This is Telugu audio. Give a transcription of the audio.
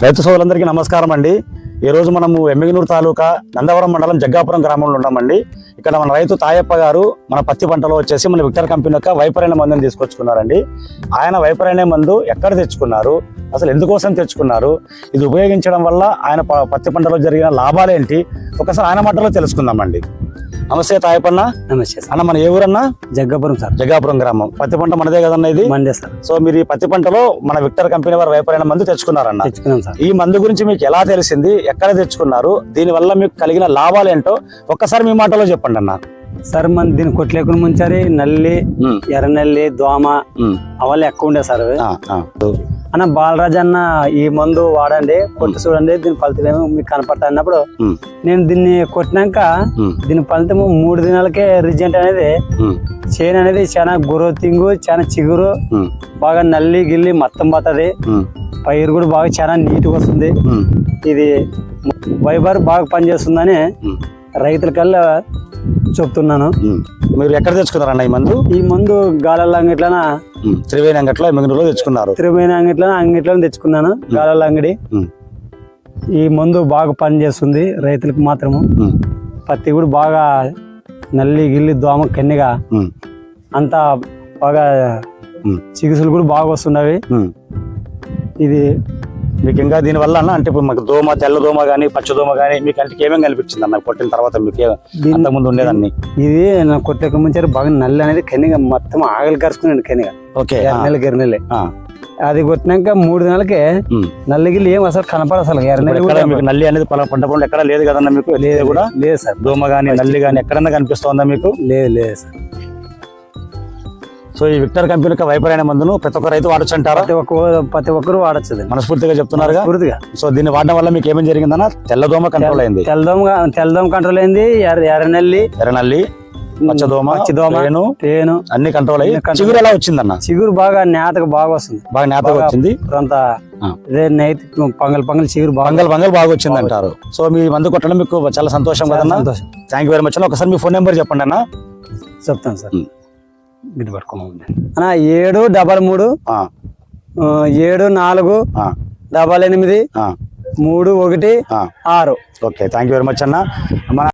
రైతు సోదరులందరికీ నమస్కారం అండి. ఈ రోజు మనము ఎమ్మిగనూరు తాలూకా నందవరం మండలం జగ్గాపురం గ్రామంలో ఉన్నామండి. ఇక్కడ మన రైతు తాయప్ప గారు మన పత్తి పంటలో వచ్చేసి మన విక్టర్ కంపెనీ యొక్క వైపరైన మందుని తీసుకొచ్చుకున్నారండి. ఆయన వైపరైన మందు ఎక్కడ తెచ్చుకున్నారు, అసలు ఎందుకోసం తెచ్చుకున్నారు, ఇది ఉపయోగించడం వల్ల ఆయన పత్తి పంటలో జరిగిన లాభాలేంటి ఒకసారి ఆయన మాటలో తెలుసుకుందామండి. నమస్తే తాయప్పన్న. నమస్తే అన్న, మన ఏ ఊరన్నా? జగ్గాపురం సార్. జగ్గాపురం గ్రామం. పత్తి పంట మనదే కదన్న ఇది? Monday sir. సో మీరు ఈ పత్తి పంటలో మన విక్టర్ కంపెనీ వారు వైపరైన మందు తెచ్చుకున్నారన్న. తెచ్చుకున్నాం సార్. ఈ మందు గురించి మీకు ఎలా తెలిసింది, ఎక్కడ తెచ్చుకున్నారు, దీని వల్ల మీకు కలిగిన లాభాలు ఏంటో ఒక్కసారి మీ మాటలో చెప్పండి అన్న. సార్ మన దీని కొట్లేకుని ముంచారి నల్లి, ఎర్ర నల్లి, దోమ అవన్నీ ఎక్కువ ఉండే సార్. అన్న బాలరాజ్ అన్న ఈ మందు వాడండి, కొట్టి చూడండి, దీని ఫలితం మీకు కనపడతా అన్నప్పుడు నేను దీన్ని కొట్టినాక దీని ఫలితం 3 దినాలకే రిజల్ట్ అనేది చేను అనేది చాలా గ్రోతింగ్, చాలా చిగురు, బాగా నల్లి గిల్లి మొత్తం పోతుంది, పైరు కూడా బాగా చాలా నీట్గా వస్తుంది. ఇది వైబర్ బాగా పనిచేస్తుందని రైతులకల్లా చెప్తున్నాను. మీరు ఎక్కడ తెచ్చుకున్నారన్న ఈ మందు? ఈ మందు గాలల అంగిట్లన త్రివేణి అంగట్లో ఎమ్మిగనూరులో తెచ్చుకున్నారు. త్రివేణి అంగిట్లో తెచ్చుకున్నాను, గాలల అంగడి. ఈ మందు బాగా పనిచేస్తుంది రైతులకు మాత్రము. పత్తి కూడా బాగా నల్లి గిల్లి దోమ కన్నిగా అంతా బాగా చిగుసులు కూడా బాగా వస్తున్నవి. ఇది మీకు ఇంకా దీనివల్ల అన్న అంటే ఇప్పుడు మాకు దోమ, తెల్ల దోమ కానీ పచ్చ దోమ కానీ మీకు కంటికి ఏమేమి కనిపించింది అన్న కొట్టిన తర్వాత? మీకు అంతకుముందు ఉండేదాన్ని ఇది నా కొట్టే ముంచారు బాగా నల్లి అనేది కనిగా మొత్తం ఆగలి కరుచుకున్నాడు కనిగా. ఓకే, ఎర్రనెల్లి అది కొట్టినాక 3 దినాలకే నల్లిగిల్లి ఏం అసలు కనపడదు. అసలు మీకు నల్లి అనేది పంట పొలం ఎక్కడ లేదు కదన్నా? మీకు లేదు కూడా లేదు సార్. దోమ కానీ నల్లి కానీ ఎక్కడన్నా కనిపిస్తుందా మీకు? లేదు సార్. సో ఈ విక్టర్ కంపెనీ యొక్క వైపరైన మందును ప్రతి ఒక్క రైతు వాడచ్చు అంటారా? ప్రతి ఒక్కరు వాడచ్చు, మనస్ఫూర్తిగా చెప్తున్నారుగా. సో దీన్ని వాడడం వల్ల మీకు ఏమేమి జరిగిందన్న? తెల్లదోమ కంట్రోల్ అయింది, తెల్లదోమ కంట్రోల్ అయింది, ఎర్రనల్లి, పచ్చదోమ, తేను అన్ని కంట్రోల్ అయ్యి చిగురు ఎలా వచ్చిందన్న? చిగురు బాగా నేతగా బాగా వస్తుంది, బాగా నేతగా వచ్చింది. అంతా పంగల్ చిగురు పంగల్ బాగా వచ్చింది అంటారు. సో మీ మందు కొట్టడం మీకు చాలా సంతోషం కదన్నా. Thank you very much. ఒకసారి మీ ఫోన్ నెంబర్ చెప్పండి అన్న. చెప్తాను సార్. ఇది పట్టుకోమండి అన్న. 733 74 88 316. Okay, thank you very much అన్న. మన